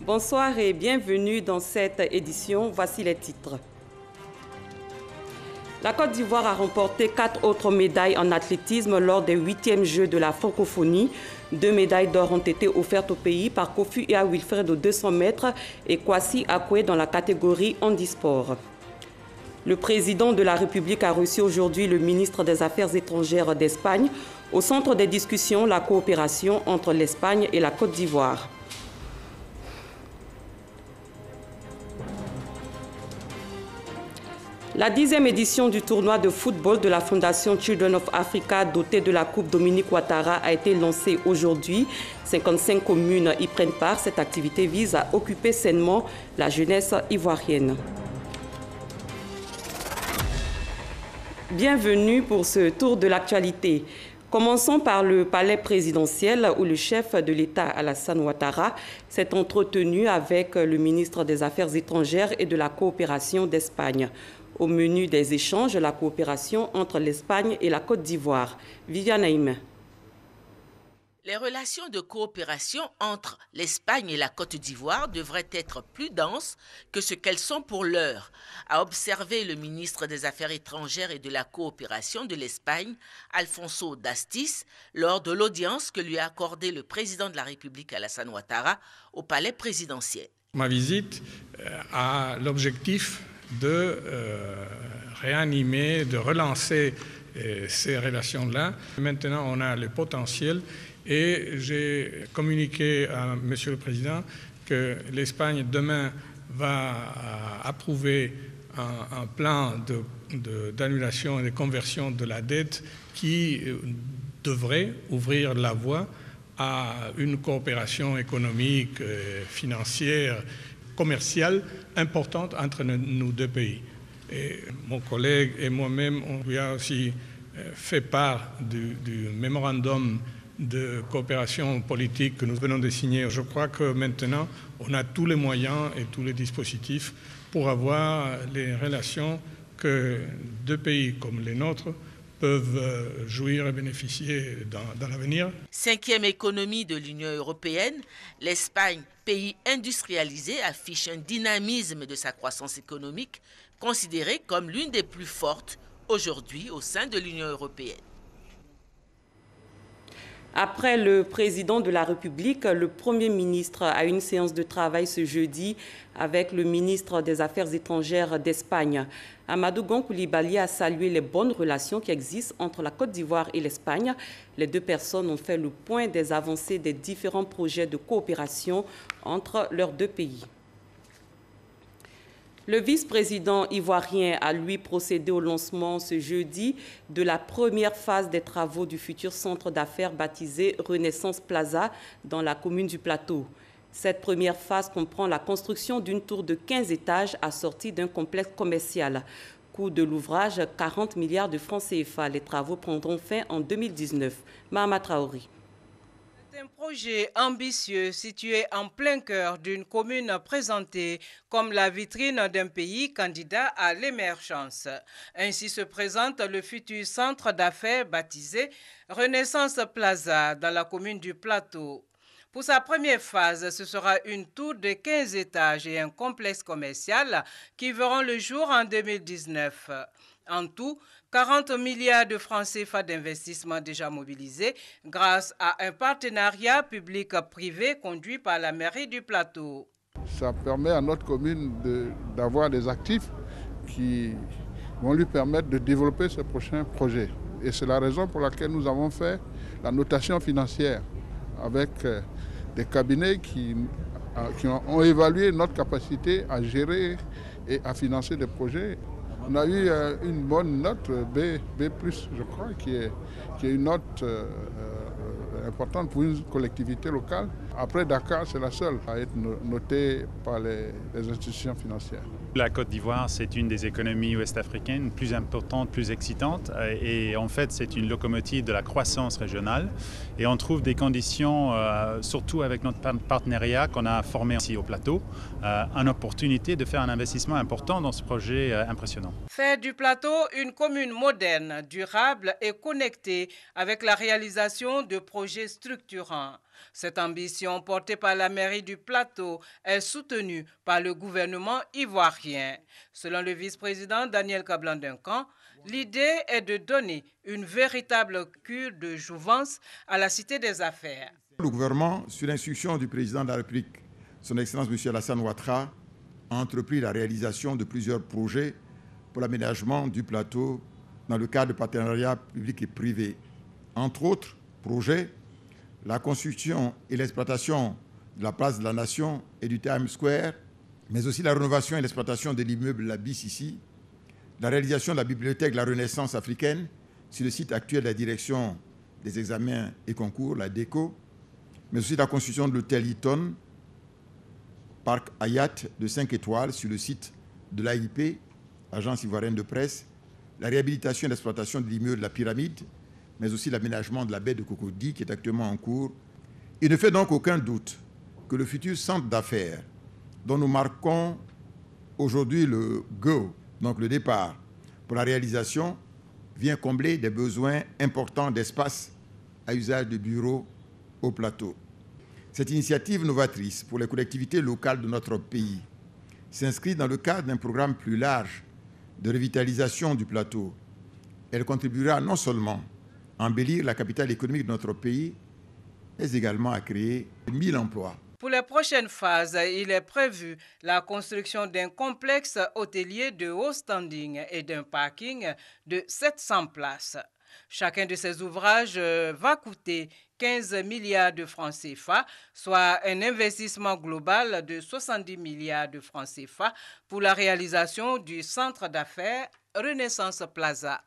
Bonsoir et bienvenue dans cette édition. Voici les titres. La Côte d'Ivoire a remporté 4 autres médailles en athlétisme lors des 8e Jeux de la francophonie. 2 médailles d'or ont été offertes au pays par Kofi Ea Wilfred aux 200 mètres et Kwasi Akwe dans la catégorie handisport. Le président de la République a reçu aujourd'hui le ministre des Affaires étrangères d'Espagne. Au centre des discussions, la coopération entre l'Espagne et la Côte d'Ivoire. La 10e édition du tournoi de football de la Fondation Children of Africa, dotée de la Coupe Dominique Ouattara, a été lancée aujourd'hui. 55 communes y prennent part. Cette activité vise à occuper sainement la jeunesse ivoirienne. Bienvenue pour ce tour de l'actualité. Commençons par le palais présidentiel où le chef de l'État, Alassane Ouattara, s'est entretenu avec le ministre des Affaires étrangères et de la coopération d'Espagne. Au menu des échanges, la coopération entre l'Espagne et la Côte d'Ivoire. Viviane Aïme. Les relations de coopération entre l'Espagne et la Côte d'Ivoire devraient être plus denses que ce qu'elles sont pour l'heure, a observé le ministre des Affaires étrangères et de la coopération de l'Espagne, Alfonso Dastis, lors de l'audience que lui a accordée le président de la République, Alassane Ouattara, au palais présidentiel. Ma visite a l'objectif de réanimer, de relancer ces relations-là. Maintenant, on a le potentiel et j'ai communiqué à Monsieur le Président que l'Espagne demain va approuver un plan d'annulation et de conversion de la dette qui devrait ouvrir la voie à une coopération économique, financière, commerciale importante entre nos deux pays. Et mon collègue et moi-même, on lui a aussi fait part du mémorandum de coopération politique que nous venons de signer. Je crois que maintenant, on a tous les moyens et tous les dispositifs pour avoir les relations que deux pays comme les nôtres peuvent jouir et bénéficier dans l'avenir. 5e économie de l'Union européenne, l'Espagne, pays industrialisé, affiche un dynamisme de sa croissance économique considérée comme l'une des plus fortes aujourd'hui au sein de l'Union européenne. Après le président de la République, le Premier ministre a une séance de travail ce jeudi avec le ministre des Affaires étrangères d'Espagne. Amadou Gon Coulibaly a salué les bonnes relations qui existent entre la Côte d'Ivoire et l'Espagne. Les deux personnes ont fait le point des avancées des différents projets de coopération entre leurs deux pays. Le vice-président ivoirien a lui procédé au lancement ce jeudi de la première phase des travaux du futur centre d'affaires baptisé Renaissance Plaza dans la commune du Plateau. Cette première phase comprend la construction d'une tour de 15 étages assortie d'un complexe commercial. Coût de l'ouvrage, 40 milliards de francs CFA. Les travaux prendront fin en 2019. Mahama Traoré. C'est un projet ambitieux situé en plein cœur d'une commune présentée comme la vitrine d'un pays candidat à l'émergence. Ainsi se présente le futur centre d'affaires baptisé Renaissance Plaza dans la commune du Plateau. Pour sa première phase, ce sera une tour de 15 étages et un complexe commercial qui verront le jour en 2019. En tout, 40 milliards de francs CFA d'investissement déjà mobilisés grâce à un partenariat public-privé conduit par la mairie du Plateau. Ça permet à notre commune d'avoir des actifs qui vont lui permettre de développer ce prochain projet. Et c'est la raison pour laquelle nous avons fait la notation financière avec des cabinets qui ont évalué notre capacité à gérer et à financer des projets. On a eu une bonne note, B+, je crois, qui est une note importante pour une collectivité locale. Après Dakar, c'est la seule à être notée par les institutions financières. La Côte d'Ivoire, c'est une des économies ouest-africaines plus importantes, plus excitantes. Et en fait, c'est une locomotive de la croissance régionale. Et on trouve des conditions, surtout avec notre partenariat qu'on a formé ici au Plateau, une opportunité de faire un investissement important dans ce projet impressionnant. Faire du Plateau une commune moderne, durable et connectée avec la réalisation de projets structurants. Cette ambition portée par la mairie du Plateau est soutenue par le gouvernement ivoirien. Selon le vice-président Daniel Kablan-Duncan, l'idée est de donner une véritable cure de jouvence à la Cité des Affaires. Le gouvernement, sur l'instruction du président de la République, son Excellence M. Alassane Ouattara, a entrepris la réalisation de plusieurs projets pour l'aménagement du plateau dans le cadre de partenariats publics et privés. Entre autres projets, la construction et l'exploitation de la place de la Nation et du Times Square, mais aussi la rénovation et l'exploitation de l'immeuble La BCC, la réalisation de la bibliothèque de la Renaissance africaine sur le site actuel de la direction des examens et concours, la DECO, mais aussi la construction de l'hôtel Hilton, Parc Hayat de 5 étoiles sur le site de l'AIP, Agence ivoirienne de presse, la réhabilitation et l'exploitation de l'immeuble de la Pyramide, mais aussi l'aménagement de la baie de Cocody qui est actuellement en cours. Il ne fait donc aucun doute que le futur centre d'affaires dont nous marquons aujourd'hui le go, donc le départ pour la réalisation, vient combler des besoins importants d'espace à usage de bureaux au plateau. Cette initiative novatrice pour les collectivités locales de notre pays s'inscrit dans le cadre d'un programme plus large de revitalisation du plateau. Elle contribuera non seulement à embellir la capitale économique de notre pays, mais également à créer 1000 emplois. Pour les prochaines phases, il est prévu la construction d'un complexe hôtelier de haut standing et d'un parking de 700 places. Chacun de ces ouvrages va coûter 15 milliards de francs CFA, soit un investissement global de 70 milliards de francs CFA pour la réalisation du centre d'affaires Renaissance Plaza.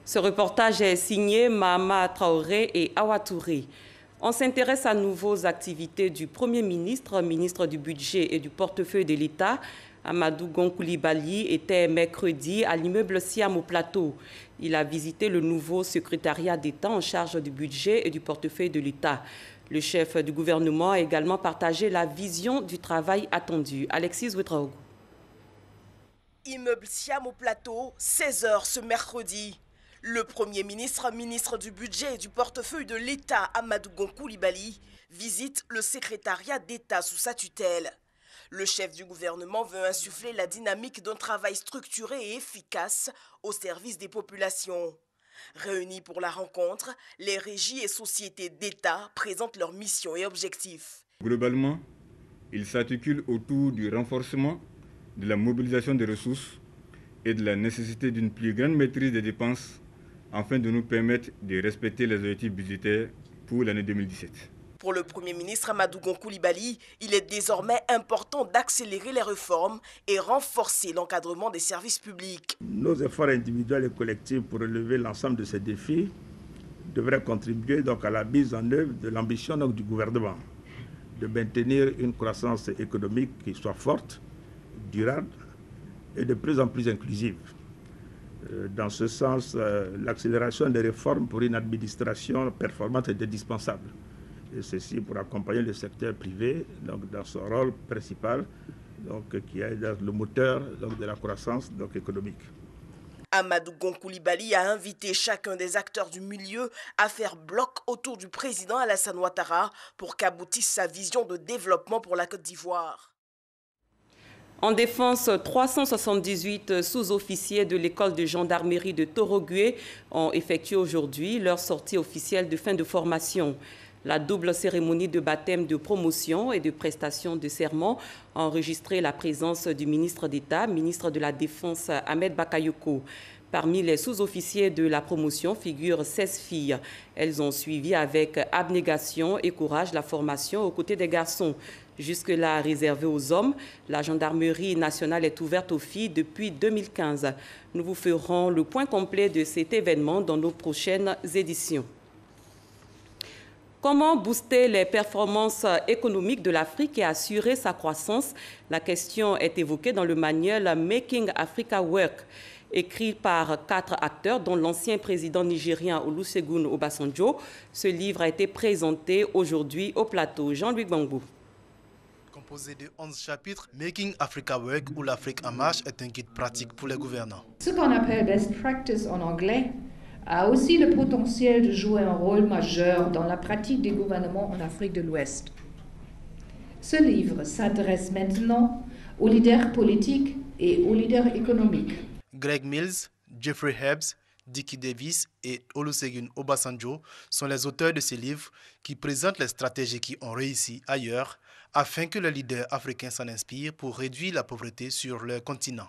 Ce reportage est signé Mahama Traoré et Awa Touré. On s'intéresse à nouveau aux activités du Premier ministre, ministre du Budget et du Portefeuille de l'État. Amadou Gon Coulibaly était mercredi à l'immeuble Siam au Plateau. Il a visité le nouveau secrétariat d'État en charge du budget et du portefeuille de l'État. Le chef du gouvernement a également partagé la vision du travail attendu. Alexis Ouetraogo. Immeuble Siam au Plateau, 16h ce mercredi. Le Premier ministre, ministre du Budget et du Portefeuille de l'État, Amadou Gon Coulibaly, visite le secrétariat d'État sous sa tutelle. Le chef du gouvernement veut insuffler la dynamique d'un travail structuré et efficace au service des populations. Réunis pour la rencontre, les régies et sociétés d'État présentent leurs missions et objectifs. Globalement, il s'articule autour du renforcement de la mobilisation des ressources et de la nécessité d'une plus grande maîtrise des dépenses afin de nous permettre de respecter les objectifs budgétaires pour l'année 2017. Pour le Premier ministre Amadou Gon Coulibaly, il est désormais important d'accélérer les réformes et renforcer l'encadrement des services publics. Nos efforts individuels et collectifs pour relever l'ensemble de ces défis devraient contribuer donc à la mise en œuvre de l'ambition du gouvernement de maintenir une croissance économique qui soit forte, durable et de plus en plus inclusive. Dans ce sens, l'accélération des réformes pour une administration performante est indispensable. Et ceci pour accompagner le secteur privé donc, dans son rôle principal, donc, qui est le moteur donc, de la croissance donc, économique. Amadou Gon Coulibaly a invité chacun des acteurs du milieu à faire bloc autour du président Alassane Ouattara pour qu'aboutisse sa vision de développement pour la Côte d'Ivoire. En défense, 378 sous-officiers de l'école de gendarmerie de Torogué ont effectué aujourd'hui leur sortie officielle de fin de formation. La double cérémonie de baptême de promotion et de prestation de serment a enregistré la présence du ministre d'État, ministre de la Défense Ahmed Bakayoko. Parmi les sous-officiers de la promotion figurent 16 filles. Elles ont suivi avec abnégation et courage la formation aux côtés des garçons. Jusque-là réservée aux hommes, la gendarmerie nationale est ouverte aux filles depuis 2015. Nous vous ferons le point complet de cet événement dans nos prochaines éditions. Comment booster les performances économiques de l'Afrique et assurer sa croissance? La question est évoquée dans le manuel Making Africa Work, écrit par 4 acteurs, dont l'ancien président nigérien Olusegun Obasanjo. Ce livre a été présenté aujourd'hui au plateau. Jean-Louis Gbangbo. Composé de 11 chapitres, Making Africa Work ou l'Afrique en marche est un guide pratique pour les gouvernants. Ce qu'on appelle best practice en anglais a aussi le potentiel de jouer un rôle majeur dans la pratique des gouvernements en Afrique de l'Ouest. Ce livre s'adresse maintenant aux leaders politiques et aux leaders économiques. Greg Mills, Jeffrey Hebbs, Dickie Davis et Olusegun Obasanjo sont les auteurs de ces livres qui présentent les stratégies qui ont réussi ailleurs afin que les leaders africains s'en inspirent pour réduire la pauvreté sur leur continent.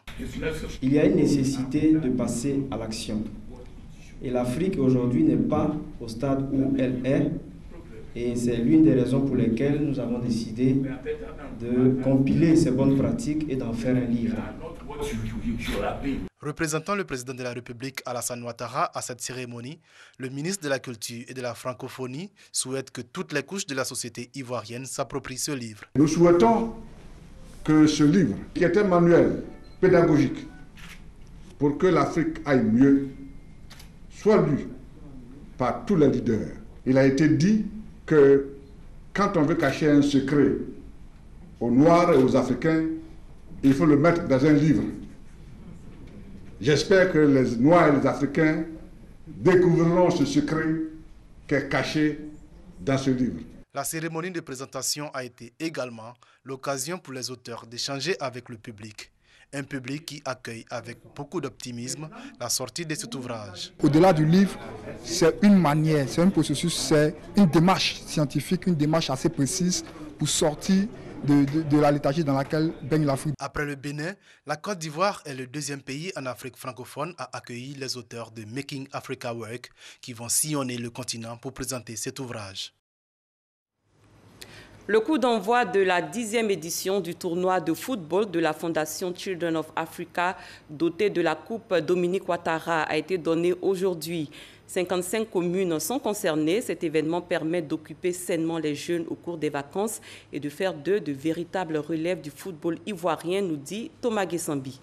Il y a une nécessité de passer à l'action. Et l'Afrique aujourd'hui n'est pas au stade où elle est. Et c'est l'une des raisons pour lesquelles nous avons décidé de compiler ces bonnes pratiques et d'en faire un livre. Représentant le président de la République Alassane Ouattara à cette cérémonie, le ministre de la Culture et de la Francophonie souhaite que toutes les couches de la société ivoirienne s'approprient ce livre. Nous souhaitons que ce livre, qui est un manuel pédagogique pour que l'Afrique aille mieux, soit lu par tous les leaders. Il a été dit que quand on veut cacher un secret aux Noirs et aux Africains, il faut le mettre dans un livre. J'espère que les Noirs et les Africains découvriront ce secret qui est caché dans ce livre. La cérémonie de présentation a été également l'occasion pour les auteurs d'échanger avec le public. Un public qui accueille avec beaucoup d'optimisme la sortie de cet ouvrage. Au-delà du livre, c'est une manière, c'est un processus, c'est une démarche scientifique, une démarche assez précise pour sortir de la léthargie dans laquelle baigne l'Afrique. Après le Bénin, la Côte d'Ivoire est le deuxième pays en Afrique francophone à accueillir les auteurs de Making Africa Work qui vont sillonner le continent pour présenter cet ouvrage. Le coup d'envoi de la 10e édition du tournoi de football de la Fondation Children of Africa, dotée de la Coupe Dominique Ouattara, a été donné aujourd'hui. 55 communes sont concernées. Cet événement permet d'occuper sainement les jeunes au cours des vacances et de faire d'eux de véritables relèves du football ivoirien, nous dit Thomas Guessambi.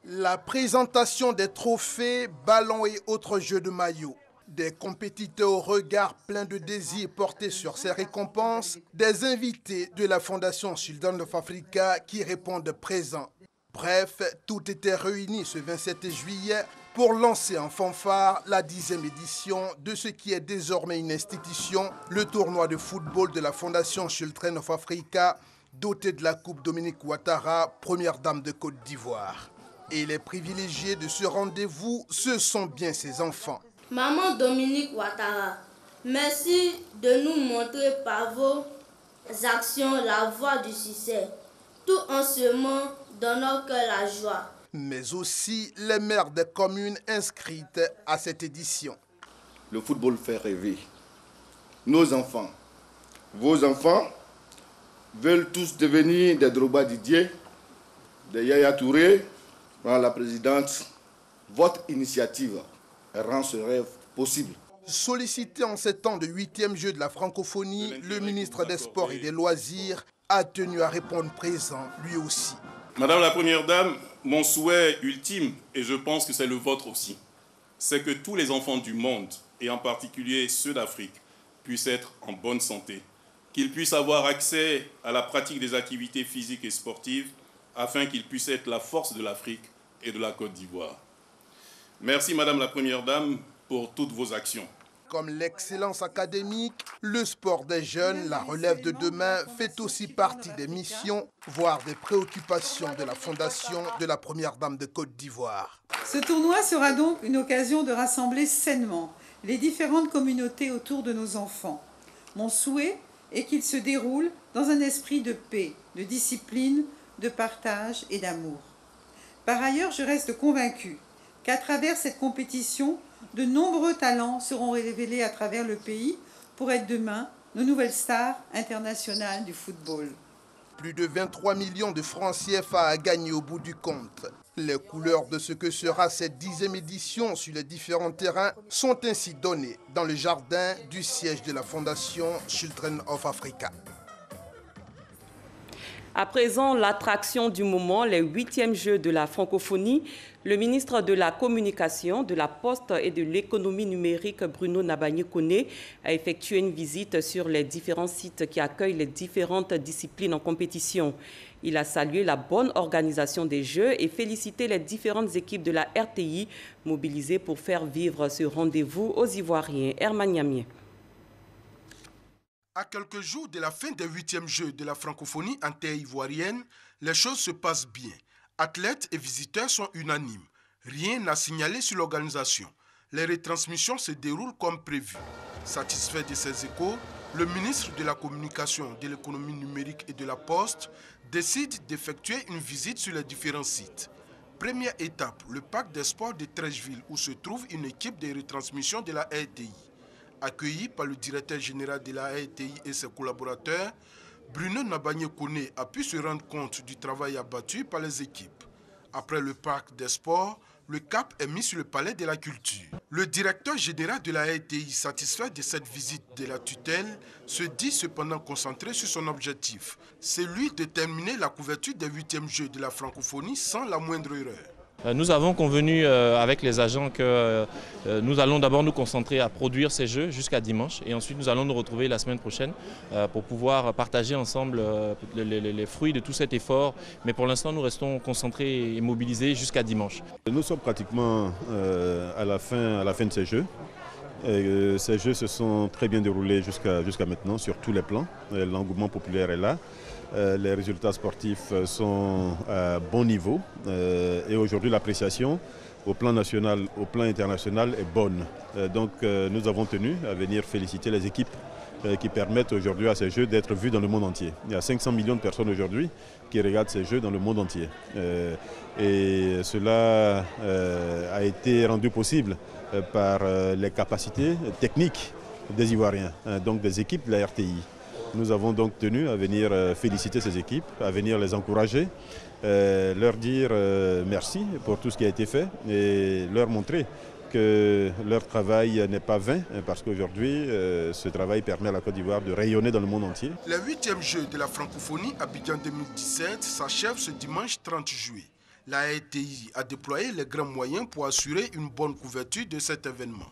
La présentation des trophées, ballons et autres jeux de maillot. Des compétiteurs au regard plein de désir portés sur ces récompenses, des invités de la Fondation Children of Africa qui répondent présents. Bref, tout était réuni ce 27 juillet pour lancer en fanfare la 10e édition de ce qui est désormais une institution, le tournoi de football de la Fondation Children of Africa, doté de la Coupe Dominique Ouattara, première dame de Côte d'Ivoire. Et les privilégiés de ce rendez-vous, ce sont bien ses enfants. Maman Dominique Ouattara, merci de nous montrer par vos actions la voie du succès, tout en semant dans nos cœurs la joie. Mais aussi les maires des communes inscrites à cette édition. Le football fait rêver. Nos enfants, vos enfants, veulent tous devenir des Drogba Didier, des Yaya Touré. Madame la Présidente, votre initiative rend ce rêve possible. Sollicité en ces temps de 8e jeu de la francophonie, le ministre des Sports et des Loisirs a tenu à répondre présent lui aussi. Madame la Première Dame, mon souhait ultime, et je pense que c'est le vôtre aussi, c'est que tous les enfants du monde, et en particulier ceux d'Afrique, puissent être en bonne santé, qu'ils puissent avoir accès à la pratique des activités physiques et sportives, afin qu'ils puissent être la force de l'Afrique et de la Côte d'Ivoire. Merci Madame la Première Dame pour toutes vos actions. Comme l'excellence académique, le sport des jeunes, la relève de demain, fait aussi partie des missions, voire des préoccupations de la Fondation de la Première Dame de Côte d'Ivoire. Ce tournoi sera donc une occasion de rassembler sainement les différentes communautés autour de nos enfants. Mon souhait est qu'il se déroule dans un esprit de paix, de discipline, de partage et d'amour. Par ailleurs, je reste convaincue qu'à travers cette compétition, de nombreux talents seront révélés à travers le pays pour être demain nos nouvelles stars internationales du football. Plus de 23 millions de francs CFA à gagner au bout du compte. Les couleurs de ce que sera cette 10e édition sur les différents terrains sont ainsi données dans le jardin du siège de la Fondation Children of Africa. À présent, l'attraction du moment, les 8e Jeux de la francophonie. Le ministre de la Communication, de la Poste et de l'économie numérique, Bruno Nabagné-Koné, a effectué une visite sur les différents sites qui accueillent les différentes disciplines en compétition. Il a salué la bonne organisation des Jeux et félicité les différentes équipes de la RTI mobilisées pour faire vivre ce rendez-vous aux Ivoiriens. Herman Niamien. À quelques jours de la fin des 8e Jeux de la francophonie en terre ivoirienne, les choses se passent bien. Athlètes et visiteurs sont unanimes. Rien n'a signalé sur l'organisation. Les retransmissions se déroulent comme prévu. Satisfait de ces échos, le ministre de la Communication, de l'économie numérique et de la Poste décide d'effectuer une visite sur les différents sites. Première étape, le parc des sports de Treichville où se trouve une équipe de retransmission de la RTI. Accueilli par le directeur général de la RTI et ses collaborateurs, Bruno Nabagné-Koné a pu se rendre compte du travail abattu par les équipes. Après le parc des sports, le cap est mis sur le palais de la culture. Le directeur général de la RTI, satisfait de cette visite de la tutelle, se dit cependant concentré sur son objectif, celui de terminer la couverture des 8e Jeux de la francophonie sans la moindre erreur. Nous avons convenu avec les agents que nous allons d'abord nous concentrer à produire ces jeux jusqu'à dimanche et ensuite nous allons nous retrouver la semaine prochaine pour pouvoir partager ensemble les fruits de tout cet effort. Mais pour l'instant, nous restons concentrés et mobilisés jusqu'à dimanche. Nous sommes pratiquement à la fin de ces jeux. Ces jeux se sont très bien déroulés jusqu'à maintenant sur tous les plans. L'engouement populaire est là. Les résultats sportifs sont à bon niveau et aujourd'hui l'appréciation au plan national, au plan international est bonne. Donc nous avons tenu à venir féliciter les équipes qui permettent aujourd'hui à ces Jeux d'être vus dans le monde entier. Il y a 500 millions de personnes aujourd'hui qui regardent ces Jeux dans le monde entier. Et cela a été rendu possible par les capacités techniques des Ivoiriens, donc des équipes de la RTI. Nous avons donc tenu à venir féliciter ces équipes, à venir les encourager, leur dire merci pour tout ce qui a été fait et leur montrer que leur travail n'est pas vain parce qu'aujourd'hui, ce travail permet à la Côte d'Ivoire de rayonner dans le monde entier. Les 8e Jeux de la francophonie Abidjan 2017 s'achèvent ce dimanche 30 juillet. La RTI a déployé les grands moyens pour assurer une bonne couverture de cet événement.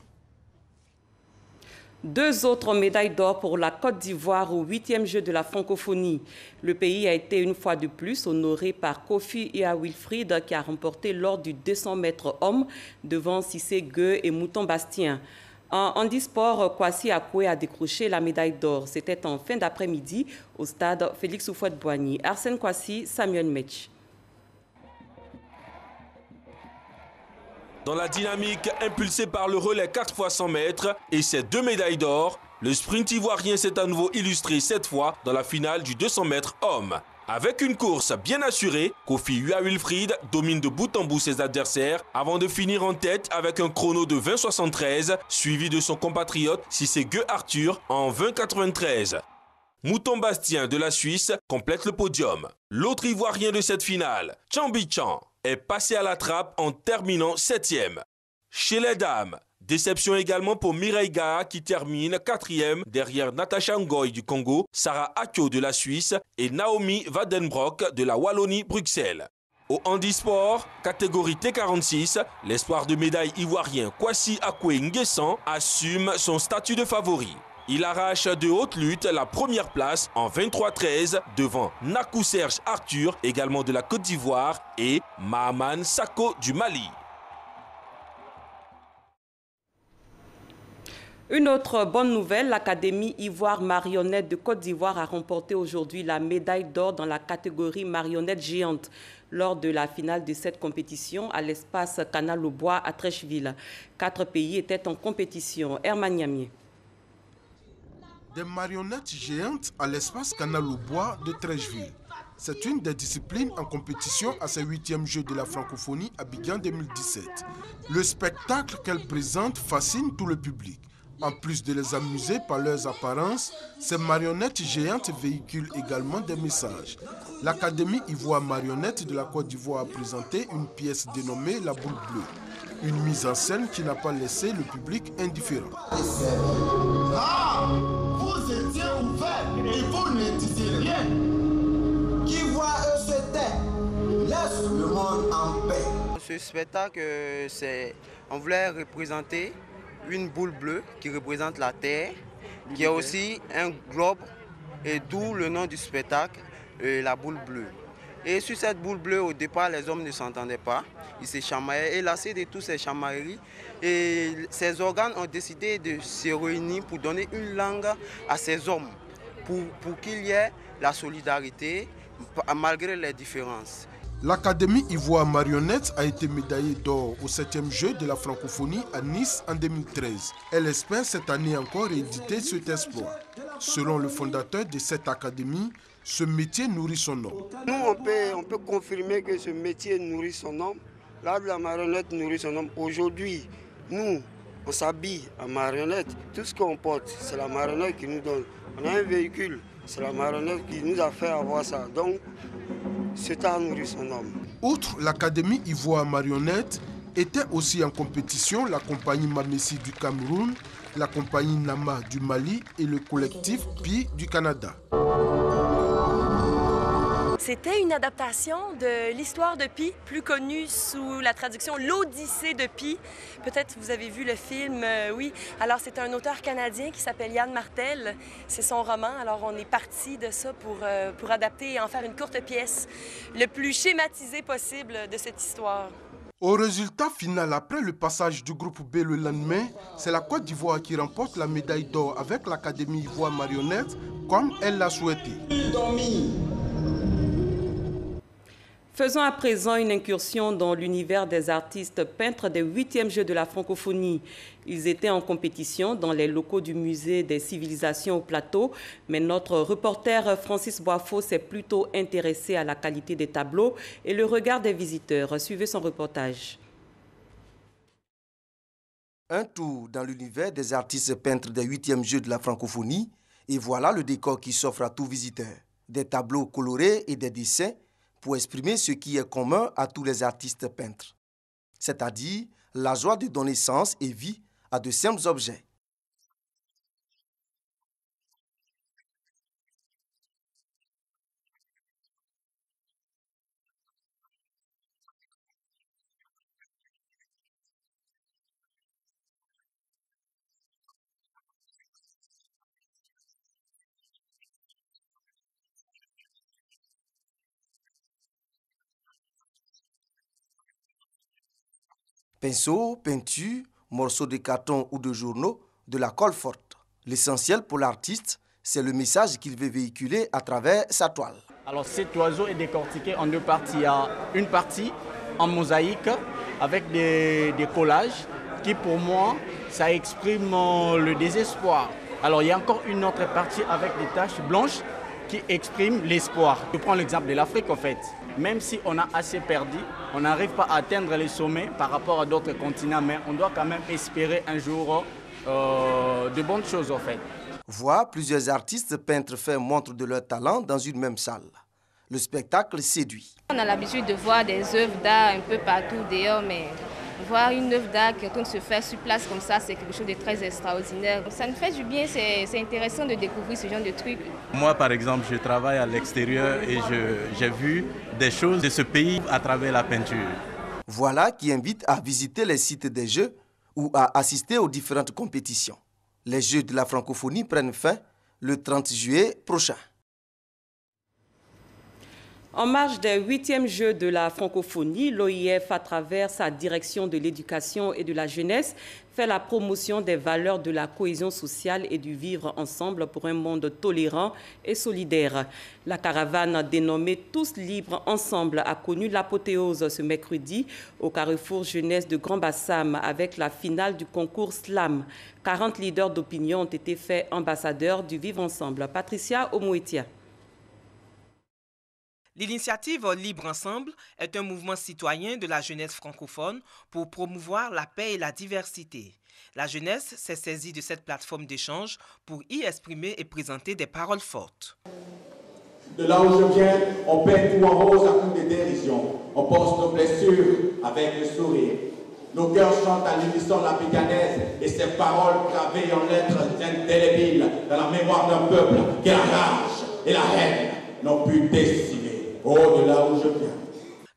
2 autres médailles d'or pour la Côte d'Ivoire aux 8e Jeux de la francophonie. Le pays a été une fois de plus honoré par Kofi Ia-Wilfried qui a remporté l'or du 200 mètres hommes devant Cissé Gueux et Mouton Bastien. En handisport, Kwasi Akwe a décroché la médaille d'or. C'était en fin d'après-midi au stade Félix Houphouët-Boigny. Arsène Kwasi, Samuel Metch. Dans la dynamique impulsée par le relais 4x100 mètres et ses 2 médailles d'or, le sprint ivoirien s'est à nouveau illustré cette fois dans la finale du 200 mètres hommes. Avec une course bien assurée, Kofi Ia-Wilfried domine de bout en bout ses adversaires avant de finir en tête avec un chrono de 20,73 suivi de son compatriote Cissé Gueux Arthur en 20,93. Mouton Bastien de la Suisse complète le podium. L'autre Ivoirien de cette finale, Chambi Chan, est passé à la trappe en terminant 7e. Chez les dames, déception également pour Mireille Gaha qui termine 4e derrière Natacha Ngoy du Congo, Sarah Akio de la Suisse et Naomi Wadenbrock de la Wallonie-Bruxelles. Au handisport, catégorie T46, l'espoir de médaille ivoirien Kwasi Akwe Nguessan assume son statut de favori. Il arrache de haute lutte la première place en 23-13 devant Nakou Serge Arthur, également de la Côte d'Ivoire, et Mahaman Sako du Mali. Une autre bonne nouvelle, l'Académie Ivoire Marionnette de Côte d'Ivoire a remporté aujourd'hui la médaille d'or dans la catégorie marionnette géante lors de la finale de cette compétition à l'espace Canal-au-Bois à Treichville. 4 pays étaient en compétition. Herman Niamien. Des marionnettes géantes à l'espace Canal-au-Bois de Treichville. C'est une des disciplines en compétition à ces 8e Jeux de la francophonie Abidjan 2017. Le spectacle qu'elles présentent fascine tout le public. En plus de les amuser par leurs apparences, ces marionnettes géantes véhiculent également des messages. L'Académie Ivoire Marionnette de la Côte d'Ivoire a présenté une pièce dénommée La Boule Bleue. Une mise en scène qui n'a pas laissé le public indifférent. Ah, vous étiez ouvert et vous ne disiez rien. Qui laisse le monde en paix. Ce spectacle, on voulait représenter une boule bleue qui représente la Terre, qui est aussi un globe, et d'où le nom du spectacle, la boule bleue. Et sur cette boule bleue, au départ, les hommes ne s'entendaient pas, ils se chamaillaient, et lassés de toutes ces chamailleries, et ces organes ont décidé de se réunir pour donner une langue à ces hommes, pour qu'il y ait la solidarité malgré les différences. L'Académie Ivoire Marionnette a été médaillée d'or au 7e jeu de la francophonie à Nice en 2013. Elle espère cette année encore rééditer cet exploit. Selon le fondateur de cette académie, ce métier nourrit son homme. Nous, on peut confirmer que ce métier nourrit son homme. L'art de la marionnette nourrit son homme. Aujourd'hui, nous, on s'habille en marionnette. Tout ce qu'on porte, c'est la marionnette qui nous donne. On a un véhicule, c'est la marionnette qui nous a fait avoir ça. Donc, cet art nourrit son homme. Outre l'Académie Ivoire Marionnette, étaient aussi en compétition la compagnie Mamessi du Cameroun, la compagnie Nama du Mali et le collectif Pi du Canada. C'était une adaptation de l'histoire de Pi, plus connue sous la traduction L'Odyssée de Pi. Peut-être vous avez vu le film, oui. Alors c'est un auteur canadien qui s'appelle Yann Martel. C'est son roman. Alors on est parti de ça pour adapter et en faire une courte pièce, le plus schématisé possible de cette histoire. Au résultat final, après le passage du groupe B le lendemain, c'est la Côte d'Ivoire qui remporte la médaille d'or avec l'Académie Ivoire Marionnette, comme elle l'a souhaité. Faisons à présent une incursion dans l'univers des artistes peintres des 8e Jeux de la francophonie. Ils étaient en compétition dans les locaux du Musée des civilisations au Plateau, mais notre reporter Francis Boifo s'est plutôt intéressé à la qualité des tableaux et le regard des visiteurs. Suivez son reportage. Un tour dans l'univers des artistes peintres des 8e Jeux de la francophonie, et voilà le décor qui s'offre à tout visiteur. Des tableaux colorés et des dessins pour exprimer ce qui est commun à tous les artistes peintres, c'est-à-dire la joie de donner sens et vie à de simples objets. Pinceaux, peintures, morceaux de carton ou de journaux, de la colle forte. L'essentiel pour l'artiste, c'est le message qu'il veut véhiculer à travers sa toile. Alors cet oiseau est décortiqué en deux parties. Il y a une partie en mosaïque avec des collages qui pour moi, ça exprime le désespoir. Alors il y a encore une autre partie avec des taches blanches qui expriment l'espoir. Je prends l'exemple de l'Afrique en fait. Même si on a assez perdu, on n'arrive pas à atteindre les sommets par rapport à d'autres continents, mais on doit quand même espérer un jour de bonnes choses en fait. Voir plusieurs artistes peintres faire montre de leur talent dans une même salle. Le spectacle séduit. On a l'habitude de voir des œuvres d'art un peu partout dehors, mais voir une œuvre d'art qui est en train de se faire sur place comme ça, c'est quelque chose de très extraordinaire. Ça nous fait du bien, c'est intéressant de découvrir ce genre de trucs. Moi, par exemple, je travaille à l'extérieur et j'ai vu des choses de ce pays à travers la peinture. Voilà qui invite à visiter les sites des Jeux ou à assister aux différentes compétitions. Les Jeux de la francophonie prennent fin le 30 juillet prochain. En marge des 8e Jeux de la francophonie, l'OIF, à travers sa direction de l'éducation et de la jeunesse, fait la promotion des valeurs de la cohésion sociale et du vivre ensemble pour un monde tolérant et solidaire. La caravane dénommée Tous libres ensemble a connu l'apothéose ce mercredi au carrefour jeunesse de Grand Bassam avec la finale du concours Slam. 40 leaders d'opinion ont été faits ambassadeurs du vivre ensemble. Patricia Omouetia. L'initiative Libre Ensemble est un mouvement citoyen de la jeunesse francophone pour promouvoir la paix et la diversité. La jeunesse s'est saisie de cette plateforme d'échange pour y exprimer et présenter des paroles fortes. De là où je viens, on peint tout en rose à coups de dérision. On porte nos blessures avec le sourire. Nos cœurs chantent à l'unisson la picanaise et ces paroles gravées en lettres indélébiles dans la mémoire d'un peuple que la rage et la haine n'ont pu décimer. Oh, de là où je viens.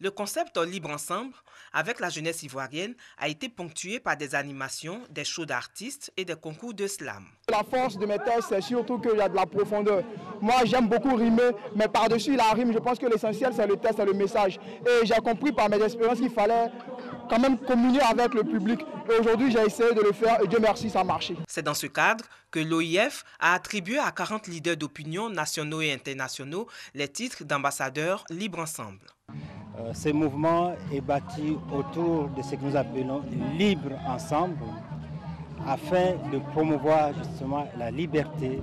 Le concept Libre Ensemble, avec la jeunesse ivoirienne, a été ponctué par des animations, des shows d'artistes et des concours de slam. La force de mes textes, c'est surtout qu'il y a de la profondeur. Moi, j'aime beaucoup rimer, mais par-dessus la rime, je pense que l'essentiel, c'est le texte, c'est le message. Et j'ai compris par mes expériences qu'il fallait quand même communier avec le public. Et aujourd'hui, j'ai essayé de le faire et Dieu merci, ça a marché. C'est dans ce cadre que l'OIF a attribué à 40 leaders d'opinion nationaux et internationaux les titres d'ambassadeurs Libre Ensemble. Ce mouvement est bâti autour de ce que nous appelons Libre Ensemble, afin de promouvoir justement la liberté,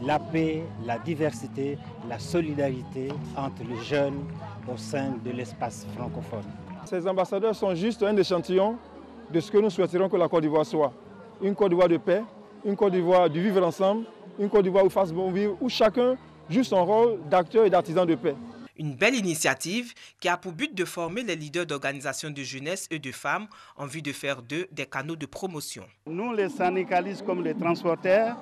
la paix, la diversité, la solidarité entre les jeunes au sein de l'espace francophone. Ces ambassadeurs sont juste un échantillon de ce que nous souhaiterions que la Côte d'Ivoire soit. Une Côte d'Ivoire de paix, une Côte d'Ivoire du vivre ensemble, une Côte d'Ivoire où fasse bon vivre, où chacun joue son rôle d'acteur et d'artisan de paix. Une belle initiative qui a pour but de former les leaders d'organisations de jeunesse et de femmes en vue de faire d'eux des canaux de promotion. Nous, les syndicalistes comme les transporteurs,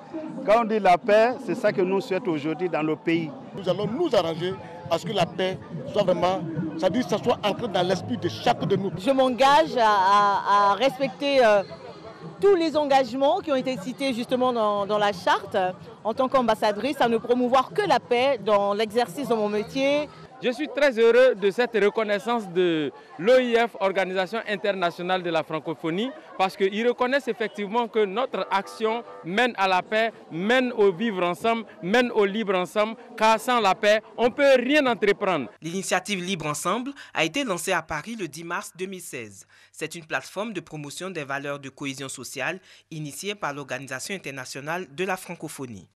quand on dit la paix, c'est ça que nous souhaitons aujourd'hui dans le pays. Nous allons nous arranger à ce que la paix soit vraiment, c'est-à-dire que ça soit ancré dans l'esprit de chacun de nous. Je m'engage à respecter tous les engagements qui ont été cités justement dans la charte. En tant qu'ambassadrice, à ne promouvoir que la paix dans l'exercice de mon métier. Je suis très heureux de cette reconnaissance de l'OIF, Organisation internationale de la francophonie, parce qu'ils reconnaissent effectivement que notre action mène à la paix, mène au vivre ensemble, mène au libre ensemble, car sans la paix, on ne peut rien entreprendre. L'initiative Libre Ensemble a été lancée à Paris le 10 mars 2016. C'est une plateforme de promotion des valeurs de cohésion sociale initiée par l'Organisation internationale de la francophonie.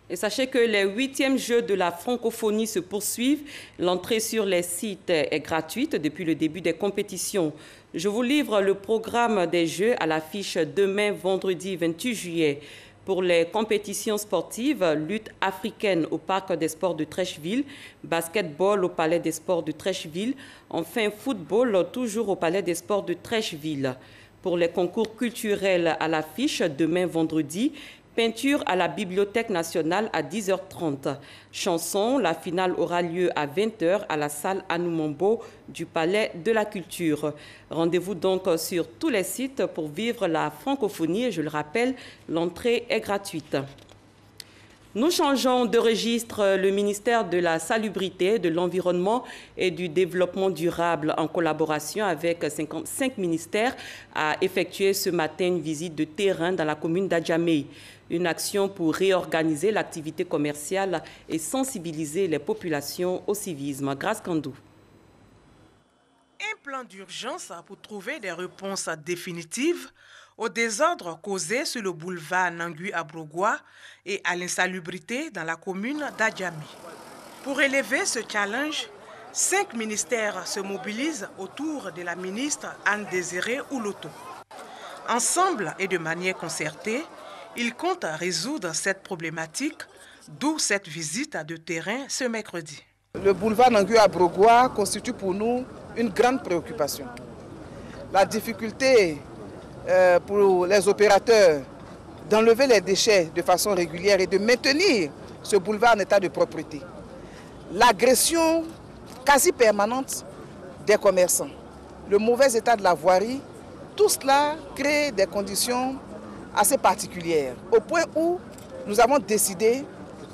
Et sachez que les 8e Jeux de la francophonie se poursuivent. L'entrée sur les sites est gratuite depuis le début des compétitions. Je vous livre le programme des Jeux à l'affiche demain, vendredi 28 juillet. Pour les compétitions sportives, lutte africaine au Parc des Sports de Trècheville, basketball au Palais des Sports de Trècheville, enfin football toujours au Palais des Sports de Trècheville. Pour les concours culturels à l'affiche demain, vendredi, peinture à la Bibliothèque nationale à 10h30. Chanson, la finale aura lieu à 20h à la salle Anoumambo du Palais de la Culture. Rendez-vous donc sur tous les sites pour vivre la francophonie. Je le rappelle, l'entrée est gratuite. Nous changeons de registre. Le ministère de la Salubrité, de l'Environnement et du Développement durable, en collaboration avec 55 ministères, a effectué ce matin une visite de terrain dans la commune d'Adjamé. Une action pour réorganiser l'activité commerciale et sensibiliser les populations au civisme. Grâce Kandou. Un plan d'urgence pour trouver des réponses définitives au désordre causé sur le boulevard Nangui-Abrogwa et à l'insalubrité dans la commune d'Adjamé. Pour relever ce challenge, 5 ministères se mobilisent autour de la ministre Anne-Désirée Ouloto. Ensemble et de manière concertée, ils comptent résoudre cette problématique, d'où cette visite de terrain ce mercredi. Le boulevard Nangui-Abrogwa constitue pour nous une grande préoccupation. La difficulté pour les opérateurs d'enlever les déchets de façon régulière et de maintenir ce boulevard en état de propreté. L'agression quasi permanente des commerçants, le mauvais état de la voirie, tout cela crée des conditions assez particulières, au point où nous avons décidé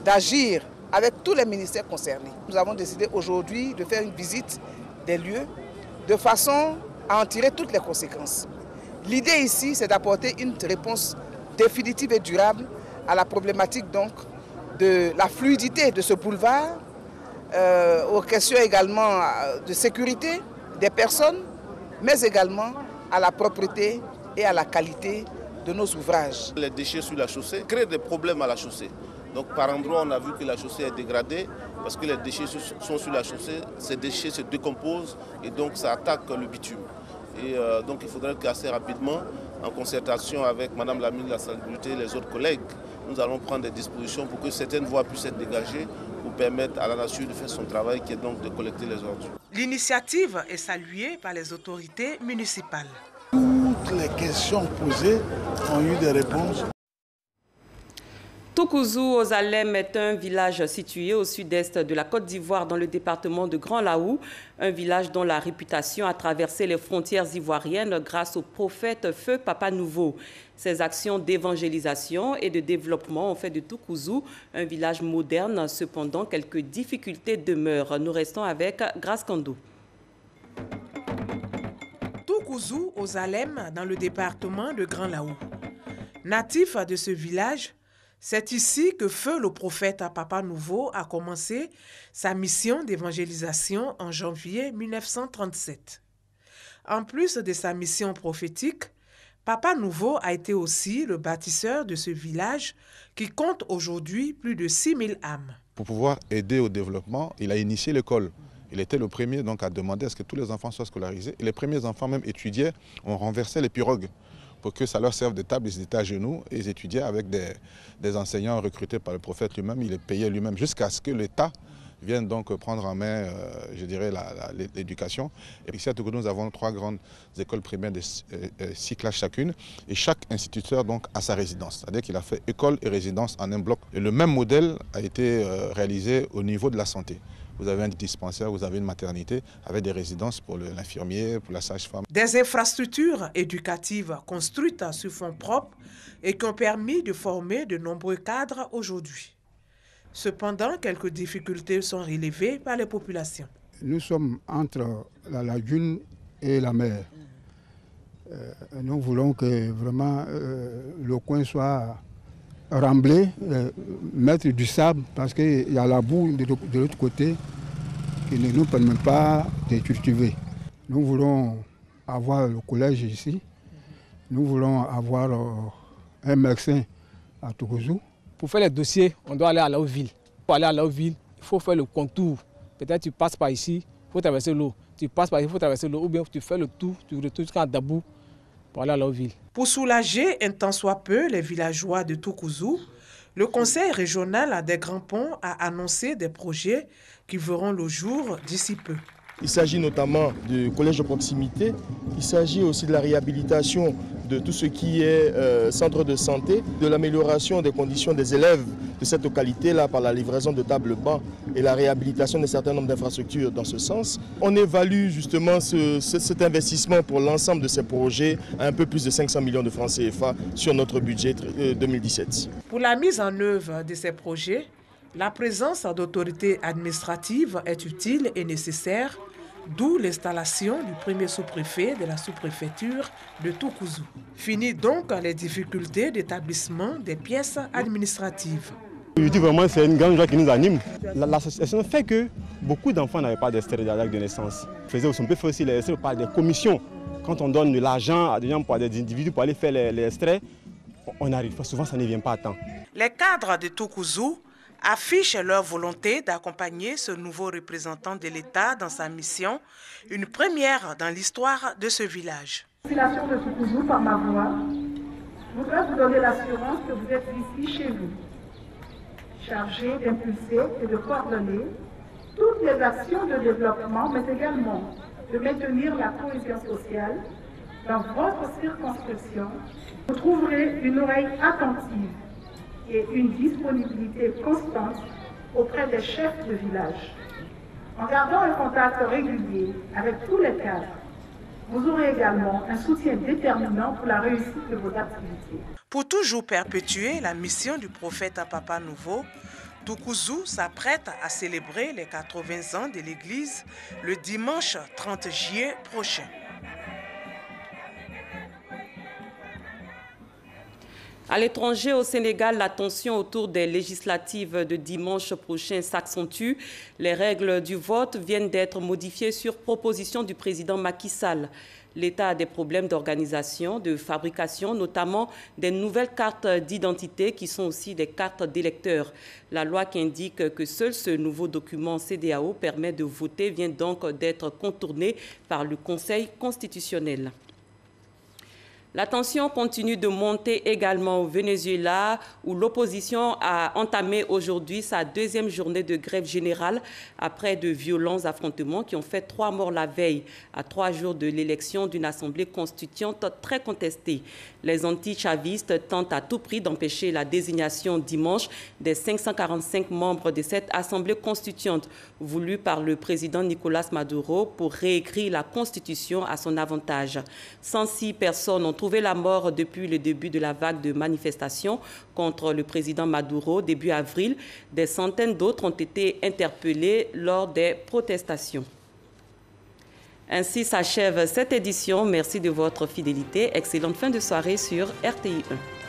d'agir avec tous les ministères concernés. Nous avons décidé aujourd'hui de faire une visite des lieux de façon à en tirer toutes les conséquences. L'idée ici, c'est d'apporter une réponse définitive et durable à la problématique donc de la fluidité de ce boulevard, aux questions également de sécurité des personnes, mais également à la propreté et à la qualité de nos ouvrages. Les déchets sur la chaussée créent des problèmes à la chaussée. Donc par endroits, on a vu que la chaussée est dégradée parce que les déchets sont sur la chaussée, ces déchets se décomposent et donc ça attaque le bitume. Et donc il faudrait qu'assez rapidement, en concertation avec Madame la ministre de la Salubrité et les autres collègues, nous allons prendre des dispositions pour que certaines voies puissent être dégagées pour permettre à la nature de faire son travail qui est donc de collecter les ordures. L'initiative est saluée par les autorités municipales. Toutes les questions posées ont eu des réponses. Toukouzou aux Alem est un village situé au sud-est de la Côte d'Ivoire dans le département de Grand Laou, un village dont la réputation a traversé les frontières ivoiriennes grâce au prophète Feu Papa Nouveau. Ces actions d'évangélisation et de développement ont fait de Toukouzou un village moderne. Cependant, quelques difficultés demeurent. Nous restons avec Grace Kando. Toukouzou aux Alem dans le département de Grand Laou. Natif de ce village, c'est ici que Feu le prophète à Papa Nouveau a commencé sa mission d'évangélisation en janvier 1937. En plus de sa mission prophétique, Papa Nouveau a été aussi le bâtisseur de ce village qui compte aujourd'hui plus de 6000 âmes. Pour pouvoir aider au développement, il a initié l'école. Il était le premier donc à demander à ce que tous les enfants soient scolarisés. Et les premiers enfants même étudiaient, on renversait les pirogues pour que ça leur serve de table. Ils étaient à genoux et ils étudiaient avec des enseignants recrutés par le prophète lui-même. Il les payait lui-même jusqu'à ce que l'État vienne donc prendre en main, je dirais, l'éducation. Et ici à Toukouzou, nous avons 3 grandes écoles primaires de 6 classes chacune. Et chaque instituteur donc a sa résidence. C'est-à-dire qu'il a fait école et résidence en un bloc. Et le même modèle a été réalisé au niveau de la santé. Vous avez un dispensaire, vous avez une maternité avec des résidences pour l'infirmier, pour la sage-femme. Des infrastructures éducatives construites sur fonds propres et qui ont permis de former de nombreux cadres aujourd'hui. Cependant, quelques difficultés sont relevées par les populations. Nous sommes entre la lagune et la mer. Nous voulons que vraiment le coin soit rembler, mettre du sable parce qu'il y a la boue de l'autre côté qui ne nous permet pas de cultiver. Nous voulons avoir le collège ici, nous voulons avoir un médecin à Toukouzou. Pour faire les dossiers, on doit aller à la haute ville. Pour aller à la haute ville, il faut faire le contour. Peut-être tu passes par ici, il faut traverser l'eau. Tu passes par ici, il faut traverser l'eau. Ou bien tu fais le tour, tu retournes jusqu'à Dabou pour aller à la haute ville. Pour soulager un tant soit peu les villageois de Toukouzou, le conseil régional des Grands Ponts a annoncé des projets qui verront le jour d'ici peu. Il s'agit notamment du collège de proximité, il s'agit aussi de la réhabilitation de tout ce qui est centre de santé, de l'amélioration des conditions des élèves de cette localité-là par la livraison de tables bancs et la réhabilitation d'un certain nombre d'infrastructures dans ce sens. On évalue justement cet investissement pour l'ensemble de ces projets à un peu plus de 500 millions de francs CFA sur notre budget 2017. Pour la mise en œuvre de ces projets, la présence d'autorités administratives est utile et nécessaire, d'où l'installation du premier sous-préfet de la sous-préfecture de Toukouzou. Fini donc les difficultés d'établissement des pièces administratives. Je dis vraiment c'est une grande joie qui nous anime. L'association fait que beaucoup d'enfants n'avaient pas d'extrait d'acte de naissance. On peut faire aussi les extraits par des commissions. Quand on donne de l'argent à des gens, pour des individus pour aller faire les extraits, on arrive. Souvent ça ne vient pas à temps. Les cadres de Toukouzou affichent leur volonté d'accompagner ce nouveau représentant de l'État dans sa mission, une première dans l'histoire de ce village. La population de Toukouzou, par ma voix, voudrais vous donner l'assurance que vous êtes ici chez vous, chargé d'impulser et de coordonner toutes les actions de développement, mais également de maintenir la cohésion sociale dans votre circonscription. Vous trouverez une oreille attentive et une disponibilité constante auprès des chefs de village. En gardant un contact régulier avec tous les cadres, vous aurez également un soutien déterminant pour la réussite de vos activités. Pour toujours perpétuer la mission du prophète à Papa Nouveau, Toukouzou s'apprête à célébrer les 80 ans de l'église le dimanche 30 juillet prochain. À l'étranger, au Sénégal, la tension autour des législatives de dimanche prochain s'accentue. Les règles du vote viennent d'être modifiées sur proposition du président Macky Sall. L'État a des problèmes d'organisation, de fabrication, notamment des nouvelles cartes d'identité qui sont aussi des cartes d'électeurs. La loi qui indique que seul ce nouveau document CEDEAO permet de voter vient donc d'être contournée par le Conseil constitutionnel. La tension continue de monter également au Venezuela, où l'opposition a entamé aujourd'hui sa deuxième journée de grève générale après de violents affrontements qui ont fait 3 morts la veille, à 3 jours de l'élection d'une assemblée constituante très contestée. Les anti-chavistes tentent à tout prix d'empêcher la désignation dimanche des 545 membres de cette assemblée constituante voulue par le président Nicolás Maduro pour réécrire la constitution à son avantage. 106 personnes ont trouvé la mort depuis le début de la vague de manifestations contre le président Maduro début avril. Des centaines d'autres ont été interpellés lors des protestations. Ainsi s'achève cette édition. Merci de votre fidélité. Excellente fin de soirée sur RTI 1.